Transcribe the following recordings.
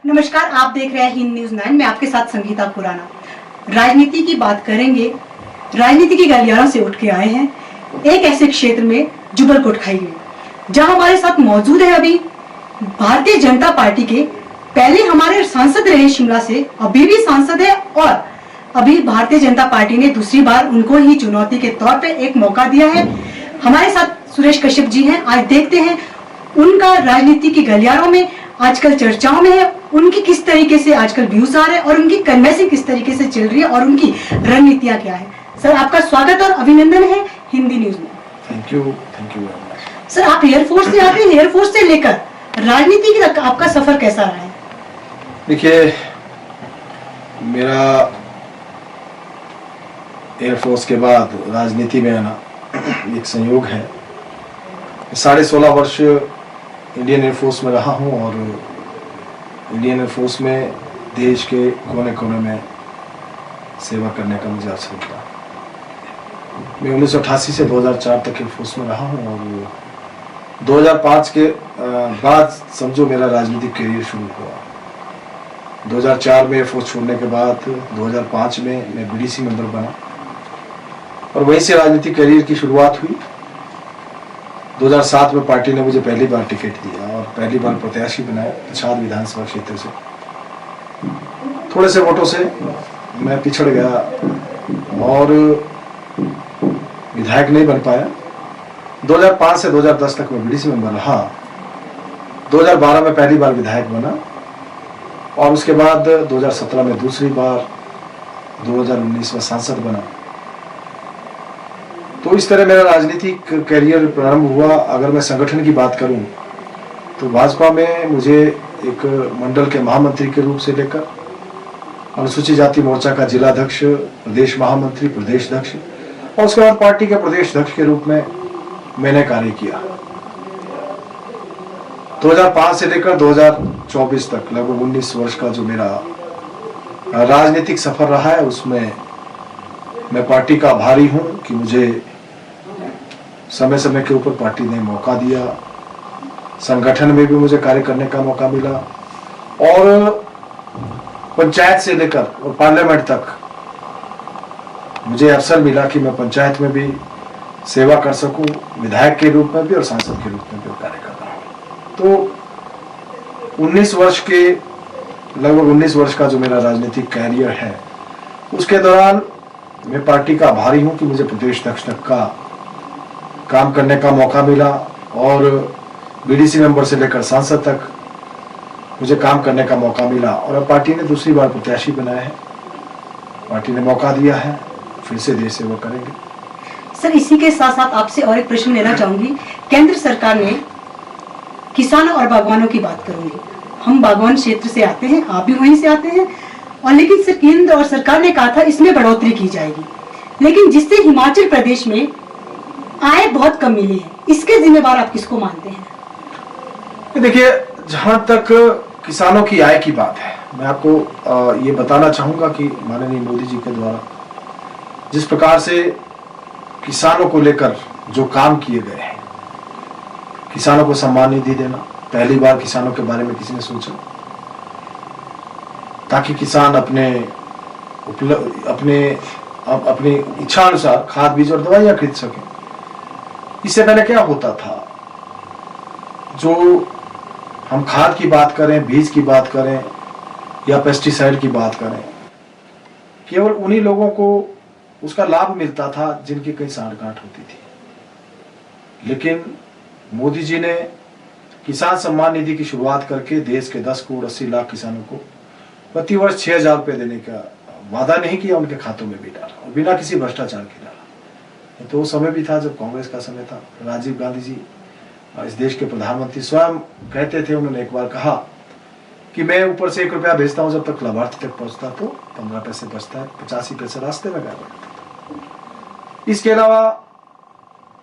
नमस्कार, आप देख रहे हैं हिंद न्यूज 9। मैं आपके साथ संगीता खुराना। राजनीति की बात करेंगे। राजनीति की गलियारों से उठ के आए हैं एक ऐसे क्षेत्र में जुगलकोट खाई गई, जहां हमारे साथ मौजूद है अभी भारतीय जनता पार्टी के पहले हमारे सांसद रहे शिमला से, अभी भी सांसद है और अभी भारतीय जनता पार्टी ने दूसरी बार उनको ही चुनौती के तौर पे एक मौका दिया है। हमारे साथ सुरेश कश्यप जी हैं। आज देखते हैं उनका राजनीति की गलियारों में आजकल चर्चाओं में है, उनकी किस तरीके से आजकल व्यूज आ रहे हैं और उनकी कन्वेंसिंग किस तरीके से चल रही है और उनकी रणनीतियां क्या है। सर, आपका स्वागत और अभिनंदन है हिंदी न्यूज में। Thank you very much. Sir, आप एयरफोर्स से आते हैं, एयरफोर्स से लेकर राजनीति तक आपका सफर कैसा रहा है? देखिए, मेरा एयरफोर्स के बाद राजनीति में आना एक संयोग है। 16.5 वर्ष इंडियन एयरफोर्स में रहा हूं और इंडियन एयरफोर्स में देश के कोने कोने में सेवा करने का मुझे अवसर मिला। मैं 1988 से 2004 तक एयरफोर्स में रहा हूं और 2005 के बाद समझो मेरा राजनीतिक करियर शुरू हुआ। 2004 में एयरफोर्स छोड़ने के बाद 2005 में मैं बीडीसी मेंबर बना और वहीं से राजनीतिक करियर की शुरुआत हुई। 2007 में पार्टी ने मुझे पहली बार टिकट दिया और पहली बार प्रत्याशी बनाया पच्छाद विधानसभा क्षेत्र से। थोड़े से वोटों से मैं पिछड़ गया और विधायक नहीं बन पाया। 2005 से 2010 तक मैं बीडीसी मेंबर रहा। 2012 में पहली बार विधायक बना और उसके बाद 2017 में दूसरी बार, 2019 में सांसद बना। तो इस तरह मेरा राजनीतिक करियर प्रारंभ हुआ। अगर मैं संगठन की बात करूं तो भाजपा में मुझे एक मंडल के महामंत्री के रूप से लेकर अनुसूचित जाति मोर्चा का जिलाध्यक्ष, प्रदेश महामंत्री, प्रदेश अध्यक्ष और उसके बाद पार्टी के प्रदेश अध्यक्ष के रूप में मैंने कार्य किया। 2005 से लेकर 2024 तक लगभग 19 वर्ष का जो मेरा राजनीतिक सफर रहा है, उसमें मैं पार्टी का आभारी हूं कि मुझे समय समय के ऊपर पार्टी ने मौका दिया। संगठन में भी मुझे कार्य करने का मौका मिला और पंचायत से लेकर और पार्लियामेंट तक मुझे अवसर मिला कि मैं पंचायत में भी सेवा कर सकूं, विधायक के रूप में भी और सांसद के रूप में भी कार्य कर रहा हूं। तो 19 वर्ष के लगभग 19 वर्ष का जो मेरा राजनीतिक कैरियर है, उसके दौरान मैं पार्टी का आभारी हूं कि मुझे प्रदेश अध्यक्ष तक का काम करने का मौका मिला और बीडीसी मेंबर से लेकर सांसद तक मुझे काम करने का मौका मिला और अब पार्टी ने दूसरी बार प्रत्याशी बनाया है। पार्टी ने मौका दिया है, फिर से देश सेवा करेंगे। सर, इसी के साथ साथ आपसे और एक प्रश्न लेना चाहूंगी। केंद्र सरकार ने किसानों और बागवानों की बात करूंगी। हम बागवान क्षेत्र से आते हैं, आप भी वहीं से आते हैं, और लेकिन सर केंद्र और सरकार ने कहा था इसमें बढ़ोतरी की जाएगी, लेकिन जिससे हिमाचल प्रदेश में आय बहुत कम मिली है, इसके जिम्मेवार आप किसको मानते हैं? देखिए, जहां तक किसानों की आय की बात है, मैं आपको ये बताना चाहूंगा कि माननीय मोदी जी के द्वारा जिस प्रकार से किसानों को लेकर जो काम किए गए हैं, किसानों को सम्मान निधि देना, पहली बार किसानों के बारे में किसी ने सोचा, ताकि किसान अपनी इच्छा अनुसार खाद, बीज और दवाइयां खरीद सके। इससे पहले क्या होता था, जो हम खाद की बात करें, बीज की बात करें या पेस्टिसाइड की बात करें, केवल उन्हीं लोगों को उसका लाभ मिलता था जिनकी कहीं सांठगांठ होती थी। लेकिन मोदी जी ने किसान सम्मान निधि की शुरुआत करके देश के 10 करोड़ 80 लाख किसानों को प्रति वर्ष 6,000 रुपए देने का वादा नहीं किया, उनके खातों में भी डाला और बिना किसी भ्रष्टाचार के डाला। तो वो समय भी था जब कांग्रेस का समय था। राजीव गांधी जी इस देश के प्रधानमंत्री स्वयं कहते थे, उन्होंने एक बार कहा कि मैं ऊपर से 1 रुपया भेजता हूं, जब तक लाभार्थी तक पहुंचता तो 15 पैसे बचता है, 85 पैसे रास्ते में गायब रहता था। इसके अलावा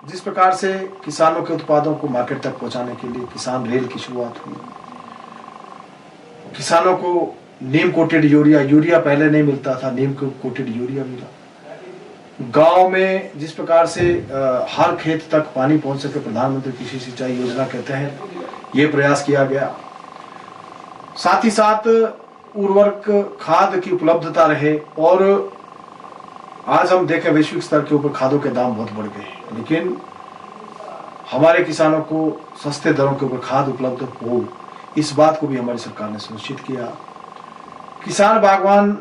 जिस प्रकार से किसानों के उत्पादों को मार्केट तक पहुंचाने के लिए किसान रेल की शुरुआत हुई, किसानों को नीम कोटेड यूरिया पहले नहीं मिलता था, नीम कोटेड यूरिया मिला। गांव में जिस प्रकार से हर खेत तक पानी पहुंच सके, प्रधानमंत्री कृषि सिंचाई योजना के तहत ये प्रयास किया गया। साथ ही साथ उर्वरक खाद की उपलब्धता रहे। और आज हम देखें वैश्विक स्तर के ऊपर खादों के दाम बहुत बढ़ गए हैं, लेकिन हमारे किसानों को सस्ते दरों के ऊपर खाद उपलब्ध हो, इस बात को भी हमारी सरकार ने सुनिश्चित किया। किसान बागवान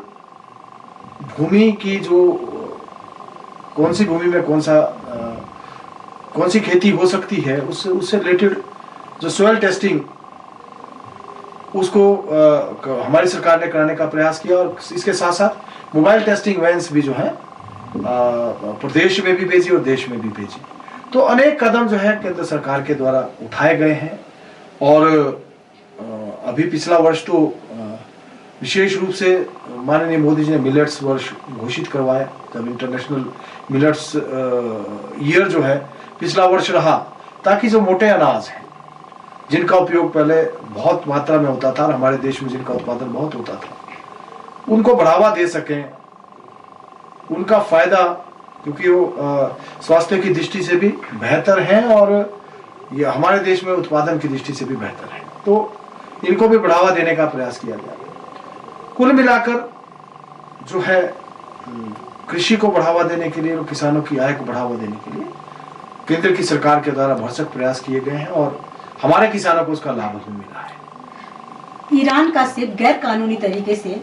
भूमि की जो कौन सी भूमि में कौन सी खेती हो सकती है, उससे रिलेटेड जो सॉइल टेस्टिंग उसको हमारी सरकार ने कराने का प्रयास किया। और इसके साथ साथ मोबाइल टेस्टिंग वैन्स भी जो है प्रदेश में भी भेजी और देश में भी भेजी। तो अनेक कदम जो है केंद्र सरकार के द्वारा उठाए गए हैं। और अभी पिछला वर्ष तो विशेष रूप से माननीय मोदी जी ने मिलेट्स वर्ष घोषित करवाया, जब इंटरनेशनल मिलेट्स ईयर जो है पिछला वर्ष रहा, ताकि जो मोटे अनाज हैं जिनका उपयोग पहले बहुत मात्रा में होता था और हमारे देश में जिनका उत्पादन बहुत होता था, उनको बढ़ावा दे सकें, उनका फायदा, क्योंकि वो स्वास्थ्य की दृष्टि से भी बेहतर हैं और ये हमारे देश में उत्पादन की दृष्टि से भी बेहतर है, तो इनको भी बढ़ावा देने का प्रयास किया गया। कुल मिलाकर जो है कृषि को बढ़ावा देने के लिए और किसानों की आय को बढ़ावा देने के लिए केंद्र की सरकार के द्वारा भरसक प्रयास किए गए हैं और हमारे किसानों को उसका लाभ भी मिला है। ईरान का सेब गैर कानूनी तरीके से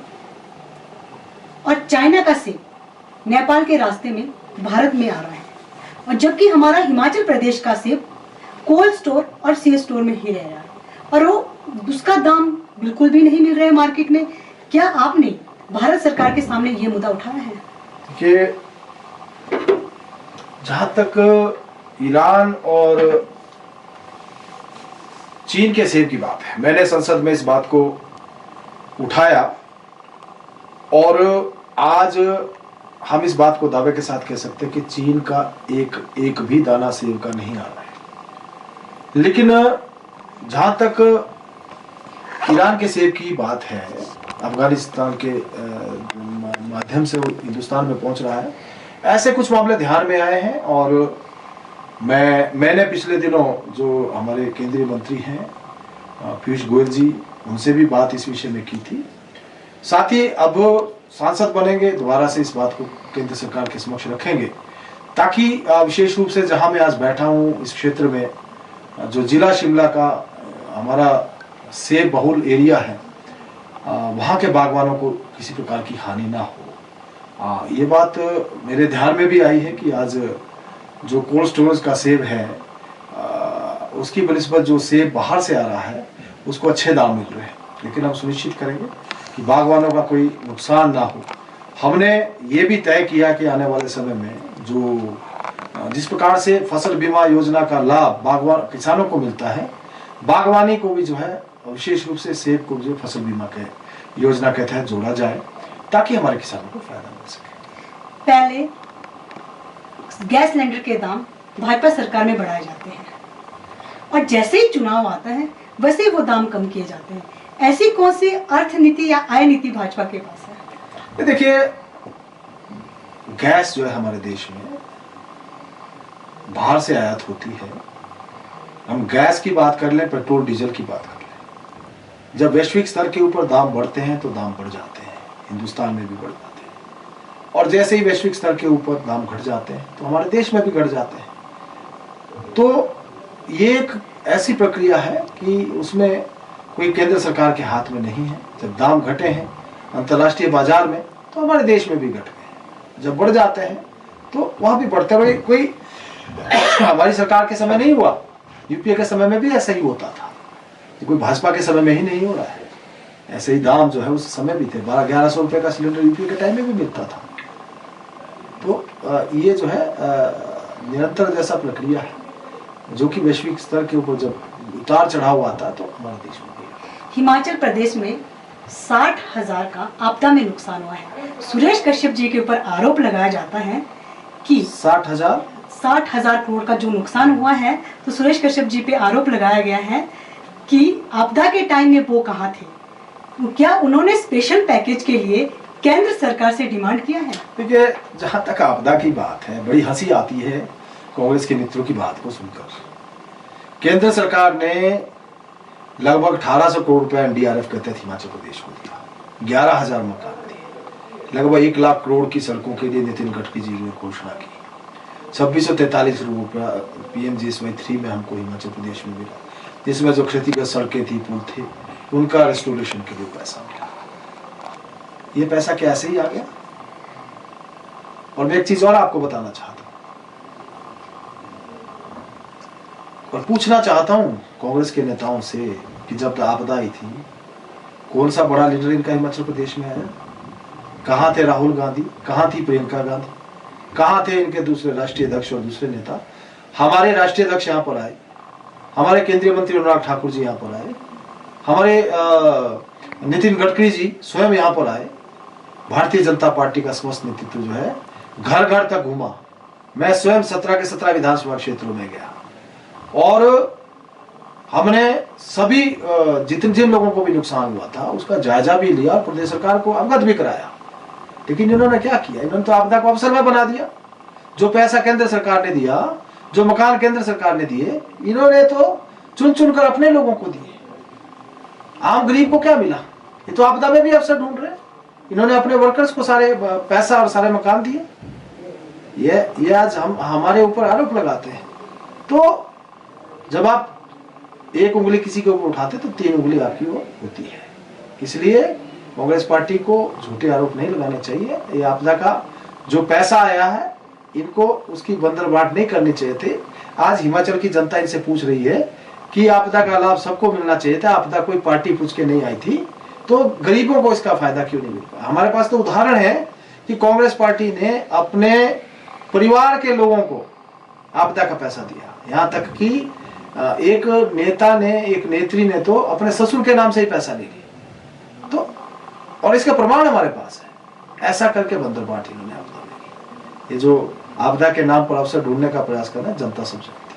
और चाइना का सेब नेपाल के रास्ते में भारत में आ रहा है, और जबकि हमारा हिमाचल प्रदेश का सेब कोल्ड स्टोर और सी स्टोर में ही रह रहा है और वो उसका दाम बिल्कुल भी नहीं मिल रहा है मार्केट में। क्या आपने भारत सरकार के सामने ये मुद्दा उठाया है? कि जहां तक ईरान और चीन के सेब की बात है, मैंने संसद में इस बात को उठाया और आज हम इस बात को दावे के साथ कह सकते हैं कि चीन का एक भी दाना सेब का नहीं आ रहा है। लेकिन जहां तक ईरान के सेब की बात है, अफगानिस्तान के माध्यम से वो हिंदुस्तान में पहुंच रहा है, ऐसे कुछ मामले ध्यान में आए हैं। और मैंने पिछले दिनों जो हमारे केंद्रीय मंत्री हैं पीयूष गोयल जी, उनसे भी बात इस विषय में की थी। साथ ही अब सांसद बनेंगे, दोबारा से इस बात को केंद्र सरकार के समक्ष रखेंगे, ताकि विशेष रूप से जहां मैं आज बैठा हूं इस क्षेत्र में, जो जिला शिमला का हमारा सेब बहुल एरिया है, वहां के बागवानों को किसी प्रकार की हानि ना हो। ये बात मेरे ध्यान में भी आई है कि आज जो कोल्ड स्टोरेज का सेब है उसकी बनिस्बत जो सेब बाहर से आ रहा है उसको अच्छे दाम मिल रहे हैं, लेकिन हम सुनिश्चित करेंगे कि बागवानों का कोई नुकसान ना हो। हमने ये भी तय किया कि आने वाले समय में जो जिस प्रकार से फसल बीमा योजना का लाभ बागवान किसानों को मिलता है, बागवानी को भी जो है विशेष रूप से सेब को जो फसल बीमा के योजना के तहत जोड़ा जाए, ताकि हमारे किसानों को फायदा मिल सके। पहले गैस सिलेंडर के दाम भाजपा सरकार में बढ़ाए जाते हैं और जैसे ही चुनाव आता है वैसे ही वो दाम कम किए जाते हैं। ऐसी कौन सी अर्थ नीति या आय नीति भाजपा के पास है? देखिए, गैस जो है हमारे देश में बाहर से आयात होती है। हम गैस की बात कर लें, पेट्रोल डीजल की बात कर लें, जब वैश्विक स्तर के ऊपर दाम बढ़ते हैं तो दाम बढ़ जाते हैं, हिंदुस्तान में भी बढ़ जाते हैं। और जैसे ही वैश्विक स्तर के ऊपर दाम घट जाते हैं तो हमारे देश में भी घट जाते हैं। तो ये एक ऐसी प्रक्रिया है कि उसमें कोई केंद्र सरकार के हाथ में नहीं है। जब दाम घटे हैं अंतर्राष्ट्रीय बाजार में तो हमारे देश में भी घट गए, जब बढ़ जाते हैं तो वहां भी बढ़ते रहे। कोई हमारी सरकार के समय नहीं हुआ, यूपीए के समय में भी ऐसा ही होता था, कोई भाजपा के समय में ही नहीं हो रहा है। ऐसे ही दाम जो है उस समय भी थे, 1200-1100 रुपए का सिलेंडर यूपीए के टाइम में भी मिलता था। तो ये जो है निरंतर जैसा प्रक्रिया है, जो कि वैश्विक स्तर के ऊपर जब उतार चढ़ाव आता है तो हमारे देश में भी। हिमाचल प्रदेश में 60,000 का आपदा में नुकसान हुआ है। सुरेश कश्यप जी के ऊपर आरोप लगाया जाता है कि 60,000 करोड़ का जो नुकसान हुआ है, तो सुरेश कश्यप जी पे आरोप लगाया गया है कि आपदा के टाइम में वो कहाँ थे, क्या उन्होंने स्पेशल पैकेज के लिए केंद्र सरकार से डिमांड किया है? देखिए, जहां तक आपदा की बात है, बड़ी हंसी आती है कांग्रेस के मित्रों की बात को सुनकर। केंद्र सरकार ने लगभग 1800 करोड़ रुपया एनडीआरएफ के तहत हिमाचल प्रदेश को दिया, 11,000 मकान दिए, लगभग 1 लाख करोड़ की सड़कों के लिए नितिन गडकरी जी ने घोषणा की, 2643 करोड़ रुपया PMGSY 3 में हमको हिमाचल प्रदेश में मिला, जिसमें जो क्षतिग्रस्त सड़कें थी, पुल थे, उनका रेस्टोरेशन के लिए पैसा मिला। ये पैसा क्या ऐसे ही आ गया? और मैं एक चीज और आपको बताना चाहता हूं और पूछना चाहता हूं कांग्रेस के नेताओं से कि जब आपदा आई थी, कौन सा बड़ा लीडर इनका हिमाचल प्रदेश में आया? कहां थे राहुल गांधी, कहां थी प्रियंका गांधी, कहां थे इनके दूसरे राष्ट्रीय अध्यक्ष और दूसरे नेता? हमारे राष्ट्रीय अध्यक्ष यहाँ पर आए, हमारे केंद्रीय मंत्री अनुराग ठाकुर जी यहाँ पर आए, हमारे नितिन गडकरी जी स्वयं यहाँ पर आए। भारतीय जनता पार्टी का समस्त नेतृत्व जो है घर घर तक घूमा। मैं स्वयं 17 के 17 विधानसभा क्षेत्रों में गया और हमने सभी जिन लोगों को भी नुकसान हुआ था उसका जायजा भी लिया और प्रदेश सरकार को अवगत भी कराया। लेकिन इन्होंने क्या किया? इन्होंने तो आपदा को अवसर में बना दिया। जो पैसा केंद्र सरकार ने दिया, जो मकान केंद्र सरकार ने दिए, इन्होंने तो चुन चुन कर अपने लोगों को दिए। आम गरीब को क्या मिला? ये तो आपदा में भी अवसर ढूंढ रहे हैं। इन्होंने अपने वर्कर्स को सारे पैसा और सारे मकान दिए। ये आज हमारे ऊपर आरोप लगाते हैं। तो जब आप एक उंगली किसी के ऊपर उठाते तो 3 उंगली आपकी वो होती है। इसलिए कांग्रेस पार्टी को झूठे आरोप नहीं लगाने चाहिए। ये आपदा का जो पैसा आया है, इनको उसकी बंदरबाट नहीं करनी चाहिए थे। आज हिमाचल की जनता इनसे पूछ रही है कि आपदा का लाभ सबको मिलना चाहिए था, आपदा कोई पार्टी पूछ के नहीं आई थी, तो गरीबों को इसका फायदा क्यों नहीं मिल पाया? हमारे पास तो उदाहरण है कि कांग्रेस पार्टी ने अपने परिवार के लोगों को आपदा का पैसा दिया। यहाँ तक कि एक नेता ने, एक नेत्री ने तो अपने ससुर के नाम से ही पैसा ले लिया। तो और इसका प्रमाण हमारे पास है। ऐसा करके बंदरबाट इन्होंने आपदा में की। ये जो आपदा के नाम पर अवसर ढूंढने का प्रयास करना जनता सब जानती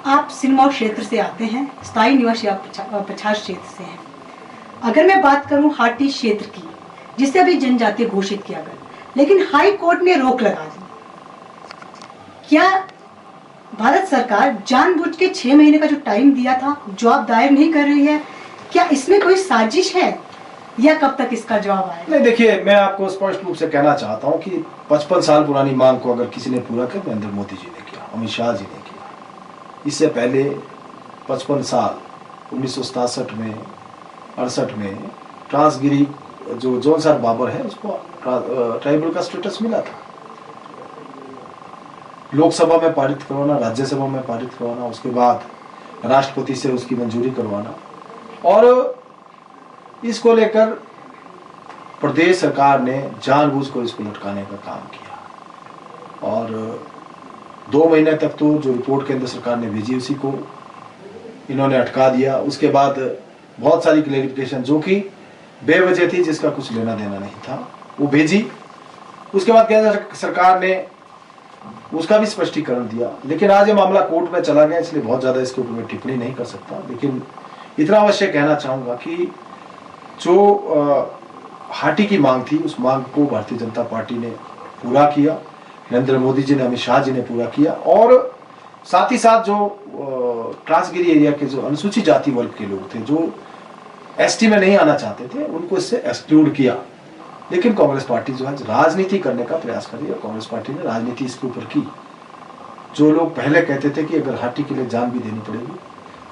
है। आप सिरमौर क्षेत्र से आते हैं, स्थायी निवासी आप पछाड़ क्षेत्र से हैं। अगर मैं बात करूं हाटी क्षेत्र की, जिसे अभी जनजातीय घोषित किया गया, लेकिन हाई कोर्ट ने रोक लगा दी। क्या भारत सरकार जानबूझ के 6 महीने का जो टाइम दिया था, जवाब दायर नहीं कर रही है? क्या इसमें कोई साजिश है या कब तक इसका जवाब आएगा? नहीं, देखिए, मैं आपको स्पष्ट रूप से कहना चाहता हूं कि 55 साल पुरानी मांग को अगर किसी ने पूरा किया, नरेंद्र मोदी जी ने किया, अमित शाह जी ने किया। इससे पहले 55 साल 1967 में, 68 में ट्रांसगिरी जो जोनसार बाबर है उसको ट्राइबल का स्टेटस मिला था। लोकसभा में पारित करवाना, राज्यसभा में पारित करवाना, उसके बाद राष्ट्रपति से उसकी मंजूरी करवाना, और इसको लेकर प्रदेश सरकार ने जानबूझकर इसको लटकाने का काम किया। और 2 महीने तक तो जो रिपोर्ट केंद्र सरकार ने भेजी उसी को इन्होंने अटका दिया। उसके बाद बहुत सारी क्लेरिफिकेशन जो कि बेवजह थी, जिसका कुछ लेना देना नहीं था, वो भेजी। उसके बाद केंद्र सरकार ने उसका भी स्पष्टीकरण दिया। लेकिन आज ये मामला कोर्ट में चला गया, इसलिए बहुत ज्यादा इसके ऊपर मैं टिप्पणी नहीं कर सकता। लेकिन इतना अवश्य कहना चाहूंगा कि जो हाटी की मांग थी, उस मांग को भारतीय जनता पार्टी ने पूरा किया, नरेंद्र मोदी जी ने, अमित शाह जी ने पूरा किया। और साथ ही साथ जो ट्रांसगिरी एरिया के जो अनुसूचित जाति वर्ग के लोग थे, जो एसटी में नहीं आना चाहते थे, उनको इससे एक्सक्लूड किया। लेकिन कांग्रेस पार्टी जो है राजनीति करने का प्रयास कर रही है। कांग्रेस पार्टी ने राजनीति इसके ऊपर की। जो लोग पहले कहते थे कि अगर हाटी के लिए जान भी देनी पड़ेगी,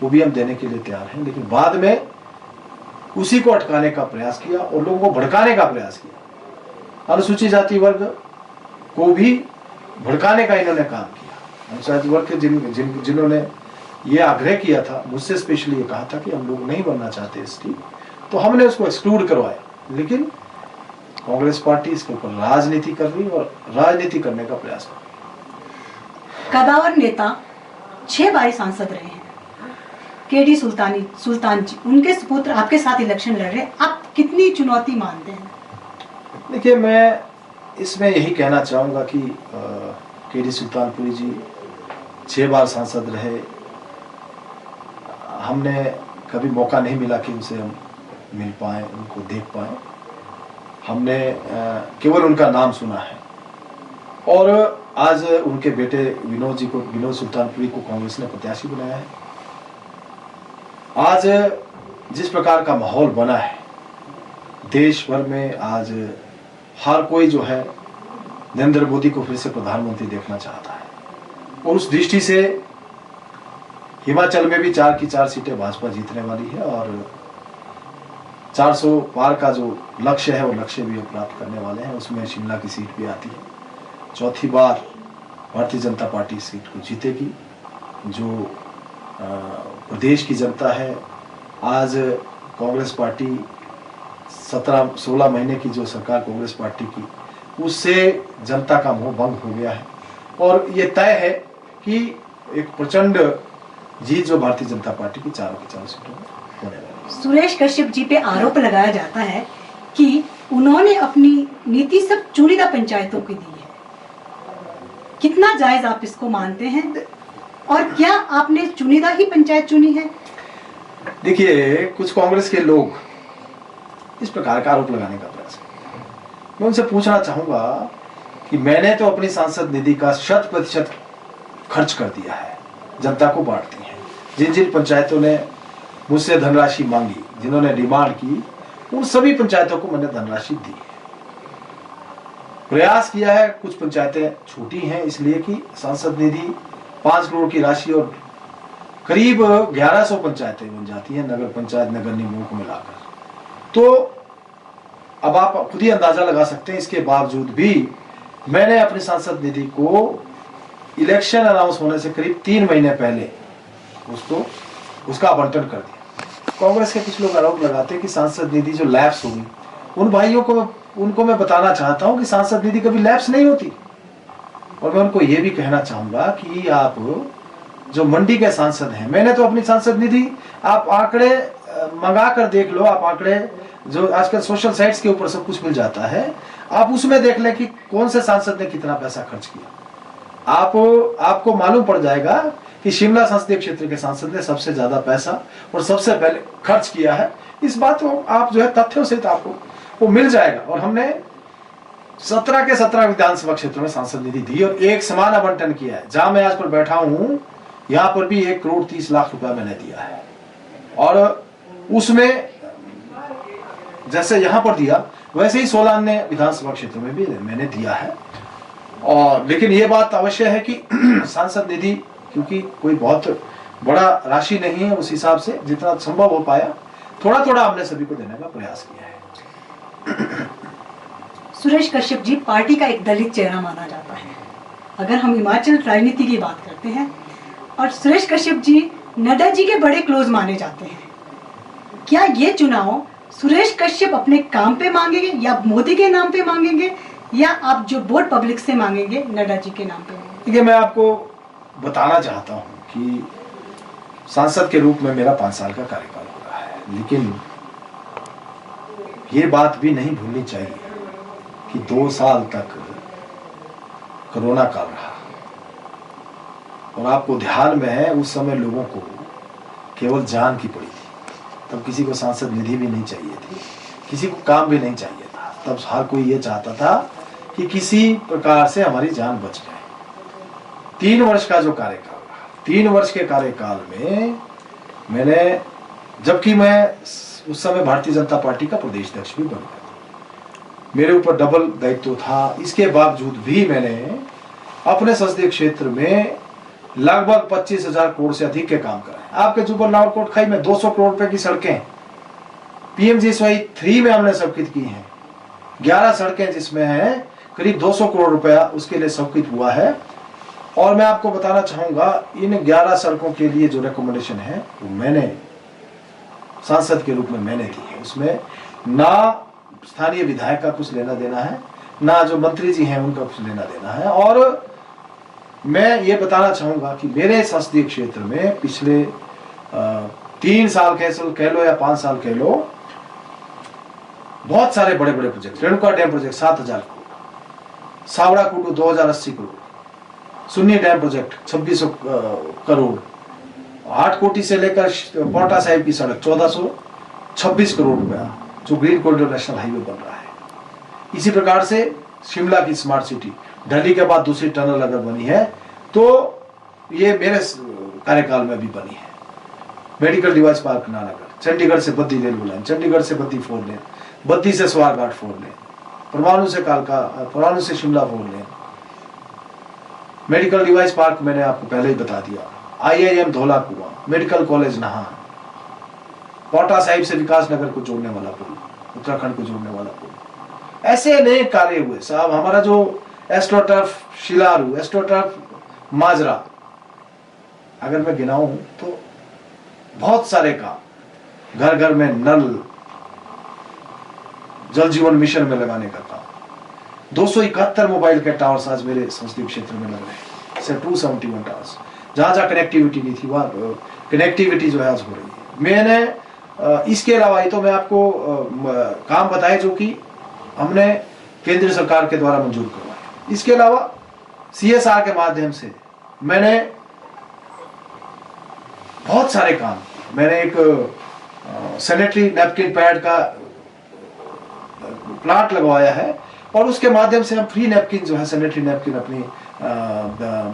वो भी हम देने के लिए तैयार हैं, लेकिन बाद में उसी को अटकाने का प्रयास किया और लोगों को भड़काने का प्रयास किया। अनुसूचित जाति वर्ग को भी भड़काने का इन्होंने काम किया। अनुसूचित वर्ग के जिन्होंने ये आग्रह किया था, मुझसे स्पेशली ये कहा था कि हम लोग नहीं बनना चाहते एसटी, तो हमने उसको एक्सक्लूड करवाया। लेकिन कांग्रेस पार्टी इसके ऊपर राजनीति कर रही और राजनीति करने का प्रयास कर रही। कदावर नेता 6 बार सांसद रहे हैं, केडी सुल्तान जी, उनके सुपुत्र आपके साथ इलेक्शन लड़ रहे हैं। आप कितनी चुनौती मानते हैं? देखिए, मैं इसमें यही कहना चाहूंगा कि केडी सुल्तानपुरी जी 6 बार सांसद रहे। हमने कभी मौका नहीं मिला कि उनसे हम मिल पाए, उनको देख पाए। हमने केवल उनका नाम सुना है। और आज उनके बेटे विनोद सुल्तानपुरी को कांग्रेस ने प्रत्याशी बनाया है। आज जिस प्रकार का माहौल बना है देश भर में, आज हर कोई जो है नरेंद्र मोदी को फिर से प्रधानमंत्री देखना चाहता है। और उस दृष्टि से हिमाचल में भी 4 की 4 सीटें भाजपा जीतने वाली है और 400 पार का जो लक्ष्य है वो लक्ष्य भी प्राप्त करने वाले हैं। उसमें शिमला की सीट भी आती है। चौथी बार भारतीय जनता पार्टी इस सीट को जीतेगी। जो प्रदेश की जनता है, आज कांग्रेस पार्टी 16 महीने की जो सरकार कांग्रेस पार्टी की, उससे जनता का मोह भंग हो गया है और ये तय है कि एक प्रचंड जीत जो भारतीय जनता पार्टी की 4 की 4 सीटों में होने वाली है। सुरेश कश्यप जी पे आरोप लगाया जाता है कि उन्होंने अपनी नीति सब चुनिंदा पंचायतों की दी है। कितना जायज आप इसको मानते हैं और क्या आपने चुनिंदा ही पंचायत चुनी है? देखिए, कुछ कांग्रेस के लोग इस प्रकार का आरोप लगाने का प्रयास करते हैं। मैं उनसे पूछना चाहूंगा कि मैंने तो अपनी सांसद निधि का 100% खर्च कर दिया है, जनता को बांट दी है। जिन जिन पंचायतों ने मुझसे धनराशि मांगी, जिन्होंने डिमांड की, उन सभी पंचायतों को मैंने धनराशि दी है। प्रयास किया है। कुछ पंचायतें छोटी हैं इसलिए कि सांसद निधि 5 करोड़ की राशि और करीब 1100 पंचायतें बन जाती हैं, नगर पंचायत नगर निगमों को मिलाकर। तो अब आप खुद ही अंदाजा लगा सकते हैं। इसके बावजूद भी मैंने अपनी सांसद निधि को इलेक्शन अनाउंस होने से करीब 3 महीने पहले उसका आवंटन कर दिया। कांग्रेस के कुछ लोग आरोप लगाते हैं कि सांसद निधि जो लैप्स होगी, उन भाइयों को उनको मैं बताना चाहता हूं कि सांसद निधि कभी लैप्स नहीं होती। और मैं उनको ये भी कहना चाहूंगा कि आप जो मंडी के सांसद हैं, मैंने तो अपनी सांसद निधि, आप आंकड़े मंगा कर देख लो, आप आंकड़े जो आजकल सोशल साइट्स के ऊपर सब कुछ मिल जाता है, आप उसमें देख लें कि कौन से सांसद ने कितना पैसा खर्च किया। आपको मालूम पड़ जाएगा कि शिमला संसदीय क्षेत्र के सांसद ने सबसे ज्यादा पैसा और सबसे पहले खर्च किया है। इस बात को आप जो है तथ्यों से आपको वो मिल जाएगा। और हमने 17 के 17 विधानसभा क्षेत्रों में सांसद निधि दी और एक समान आवंटन किया है। जहां मैं आज पर बैठा हूं, यहां पर भी 1 करोड़ 30 लाख रुपया मैंने दिया है और उसमें जैसे यहां पर दिया वैसे ही 16 अन्य विधानसभा क्षेत्रों में भी मैंने दिया है। और लेकिन यह बात अवश्य है कि सांसद निधि क्योंकि कोई बहुत बड़ा राशि नहीं है, उस हिसाब से जितना संभव हो पाया थोड़ा थोड़ा हमने सभी को देने का प्रयास किया है। सुरेश कश्यप जी पार्टी का एक दलित चेहरा माना जाता है। अगर हम हिमाचल राजनीति की बात करते हैं, और सुरेश कश्यप जी नड्डा जी के बड़े क्लोज माने जाते हैं, क्या ये चुनाव सुरेश कश्यप अपने काम पे मांगेंगे या मोदी के नाम पे मांगेंगे या आप जो वोट पब्लिक से मांगेंगे नड्डा जी के नाम पे? देखिए, मैं आपको बताना चाहता हूं कि सांसद के रूप में मेरा 5 साल का कार्यकाल हो रहा है, लेकिन ये बात भी नहीं भूलनी चाहिए कि 2 साल तक कोरोना काल रहा और आपको ध्यान में है उस समय लोगों को केवल जान की पड़ी थी। तब किसी को सांसद निधि भी नहीं चाहिए थी, किसी को काम भी नहीं चाहिए था। तब हर कोई ये चाहता था कि किसी प्रकार से हमारी जान बच जाए। 3 वर्ष का जो कार्यकाल रहा, 3 वर्ष के कार्यकाल में मैंने, जबकि मैं उस समय भारतीय जनता पार्टी का प्रदेश अध्यक्ष भी बन गया था, मेरे ऊपर डबल दायित्व था, इसके बावजूद भी मैंने अपने संसदीय क्षेत्र में लगभग 25,000 करोड़ से अधिक के काम कराए। आपके जुब्बल नावर कोटखाई में 200 करोड़ रुपए की सड़कें, पीएमजीएसवाई 3 में हमने स्वीकृत की हैं, 11 सड़कें जिसमें है करीब 200 करोड़ रुपया उसके लिए स्वीकृत हुआ है। और मैं आपको बताना चाहूंगा इन 11 सड़कों के लिए जो रिकमेंडेशन है वो मैंने सांसद के रूप में मैंने दी है। उसमें ना स्थानीय विधायक का कुछ लेना देना है, ना जो मंत्री जी हैं उनका कुछ लेना देना है। और मैं ये बताना चाहूंगा कि मेरे संसदीय क्षेत्र में पिछले 3 साल कह लो या 5 साल कह लो, बहुत सारे बड़े बड़े project, Renuka dam project 7,000 crore, Sawra Kuddu 2,080 crore, Sunni dam project 2600 crore, 8 कोटी से लेकर पोटा साहिब की सड़क 1426 करोड़ रुपया जो ग्रीन कॉरिडोर नेशनल हाईवे बन रहा है। इसी प्रकार से शिमला की स्मार्ट सिटी, दिल्ली के बाद दूसरी टनल अगर बनी है तो ये मेरे कार्यकाल में भी बनी है। Medical device park Nalagarh, Chandigarh से बद्दी रेलवे लाइन, चंडीगढ़ से बद्दी 4 लेन, बद्दी से स्वारघाट 4 लेन, परमाणु से कालका, परमाणु से शिमला 4 लेन। मेडिकल डिवाइस पार्क मैंने आपको पहले ही बता दिया। IIM धौला कुआं, मेडिकल कॉलेज नाहन, पाटा साहिब से विकास नगर को जोड़ने वाला पुल, उत्तराखंड को जोड़ने वाला पुल। ऐसे अनेक कार्य हुए साहब। हमारा जो एस्ट्रोटर्फ शिलारू, एस्ट्रोटर्फ माजरा, अगर मैं गिनाऊं तो बहुत सारे काम। घर घर में नल, जल जीवन मिशन में लगाने का काम। 271 मोबाइल के टावर्स आज मेरे संसदीय क्षेत्र में लग रहे हैं, 271 टावर्स। जहां जहां कनेक्टिविटी नहीं थी वहां कनेक्टिविटी जो है आज हो रही है। मैंने इसके अलावा तो मैं आपको काम बताए जो कि हमने केंद्र सरकार के द्वारा मंजूर करवाए। इसके अलावा CSR के माध्यम से मैंने बहुत सारे काम। मैंने एक सैनिटरी नैपकिन पैड का प्लांट लगवाया है और उसके माध्यम से हम फ्री नैपकिन जो है, सैनिटरी नैपकिन अपनी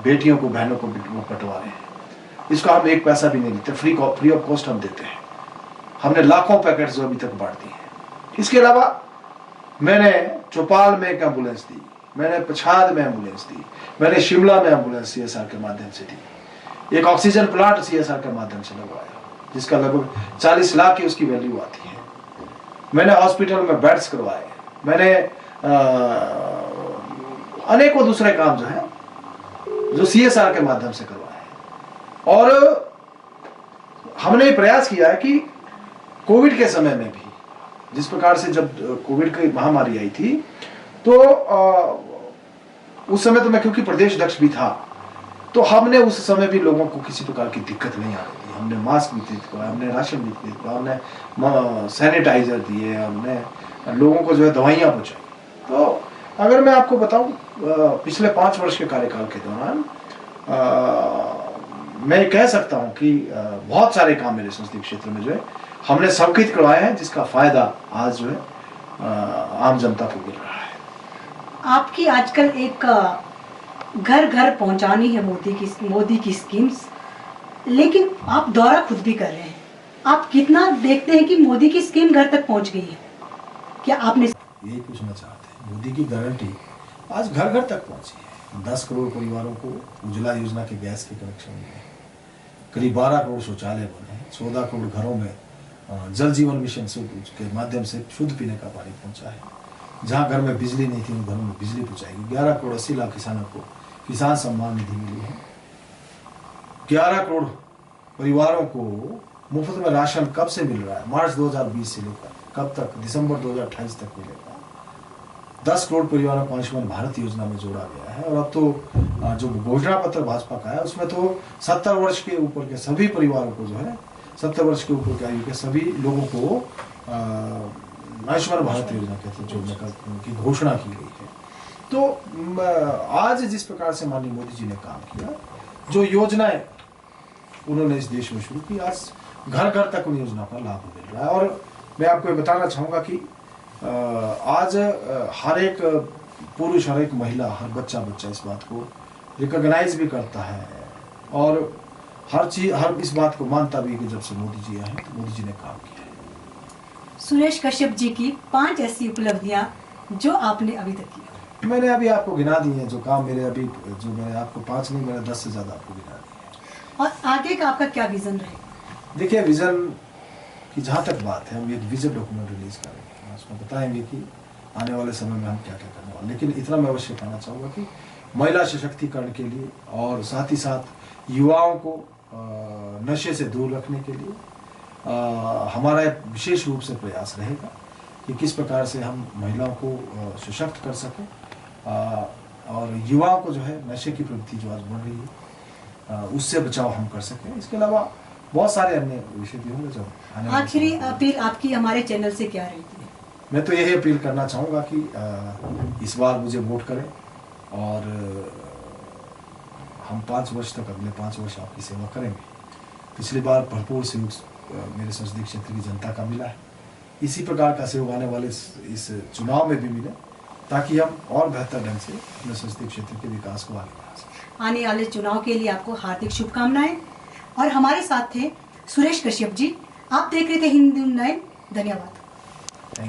बेटियों को, बहनों को बंटवा रहे हैं। इसका हम एक पैसा भी नहीं लेते, फ्री ऑफ कॉस्ट हम देते हैं। हमने लाखों पैकेट जो अभी तक बांट दिए हैं। इसके अलावा मैंने चौपाल में एक एम्बुलेंस दी, मैंने पछाद में एम्बुलेंस दी, मैंने शिमला में एम्बुलेंस CSR के माध्यम से दी। एक ऑक्सीजन प्लांट CSR के माध्यम से लगवाया जिसका लगभग 40 लाख की उसकी वैल्यू आती है। मैंने हॉस्पिटल में बेड्स करवाए। मैंने अनेकों दूसरे काम जो है जो CSR के माध्यम से करवाए। और हमने प्रयास किया है कि कोविड के समय में भी, जिस प्रकार से जब कोविड की महामारी आई थी तो उस समय तो मैं क्योंकि प्रदेश अध्यक्ष भी था, तो हमने उस समय भी लोगों को किसी प्रकार की दिक्कत नहीं आ रही थी। हमने मास्क वितरित किया, हमने राशन वितरित किया, हमने सैनिटाइजर दिए, हमने लोगों को जो है दवाइयाँ पहुँचाई। तो अगर मैं आपको बताऊं पिछले 5 वर्ष के कार्यकाल के दौरान मैं कह सकता हूं कि बहुत सारे काम मेरे संसदीय क्षेत्र में जो है हमने स्वीकृत करवाए हैं, जिसका फायदा आज जो है आम जनता को मिल रहा है। आपकी आजकल एक घर घर पहुंचानी है मोदी की स्कीम्स, लेकिन आप दौरा खुद भी कर रहे हैं। आप कितना देखते हैं कि मोदी की स्कीम घर तक पहुंच गई है? क्या आपने यही पूछना चाहते हैं? मोदी की गारंटी आज घर घर तक पहुंची है। 10 करोड़ परिवारों को उज्ज्वला योजना के गैस के कनेक्शन मिले, करीब 12 करोड़ शौचालय बने, 14 करोड़ घरों में जल जीवन मिशन के माध्यम से शुद्ध पीने का पानी पहुंचा है। जहां घर में बिजली नहीं थी उन घरों में बिजली पहुंचाएगी। 11 करोड़ 80 लाख किसानों को किसान सम्मान निधि मिली है। 11 करोड़ परिवारों को मुफ्त में राशन कब से मिल रहा है? मार्च 2020 से लेकर कब तक? दिसंबर 2028 तक मिलेगा। 10 करोड़ परिवारों को आयुष्मान भारत योजना में जोड़ा गया है। और अब तो जो घोषणा पत्र भाजपा का है उसमें तो 70 वर्ष के ऊपर के सभी परिवारों को जो है, 70 वर्ष के ऊपर के आयु के सभी लोगों को आयुष्मान भारत योजना के तहत जोड़ने की घोषणा की गई है। तो आज जिस प्रकार से माननीय मोदी जी ने काम किया, जो योजनाएं उन्होंने इस देश में शुरू की, आज घर घर तक उन योजना का लाभ मिल रहा है। और मैं आपको बताना चाहूँगा कि आज हर एक पुरुष, हर एक महिला, हर बच्चा इस बात को रिकॉग्नाइज भी करता है और हर इस बात को मानता भी है कि जब से मोदी जी आए हैं तो मोदी जी ने काम किया है। सुरेश कश्यप जी की 5 ऐसी उपलब्धियां जो आपने अभी तक की। मैंने अभी आपको गिना दी हैं जो काम मेरे अभी, जो मैंने आपको 5 नहीं, मैंने 10 से ज्यादा आपको गिना दी है। और आगे का आपका क्या विजन रहेगा? देखिए, विजन की जहाँ तक बात है, हम एक विजन डॉक्यूमेंट रिलीज करेंगे, उसमें बताएंगे कि आने वाले समय में हम क्या क्या करने वाले। लेकिन इतना मैं अवश्य कहना चाहूँगा कि महिला सशक्तिकरण के लिए और साथ ही साथ युवाओं को नशे से दूर रखने के लिए हमारा विशेष रूप से प्रयास रहेगा कि किस प्रकार से हम महिलाओं को सशक्त कर सकें और युवाओं को जो है नशे की प्रवृत्ति जो आज बढ़ रही है उससे बचाव हम कर सकें। इसके अलावा बहुत सारे अन्य विषय भी होंगे जो आखिरी अपील आपकी हमारे चैनल से क्या रहेगी? मैं तो यही अपील करना चाहूँगा कि इस बार मुझे वोट करें और हम 5 वर्ष तक, अगले 5 वर्ष आपकी सेवा करेंगे। पिछली बार भरपूर सहयोग मेरे संसदीय क्षेत्र की जनता का मिला है, इसी प्रकार का सहयोग आने वाले इस चुनाव में भी मिले ताकि हम और बेहतर ढंग से अपने संसदीय क्षेत्र के विकास को आगे बढ़ा सकें। आने वाले चुनाव के लिए आपको हार्दिक शुभकामनाएं। और हमारे साथ थे सुरेश कश्यप जी। आप देख रहे थे हिंदू 9। धन्यवाद।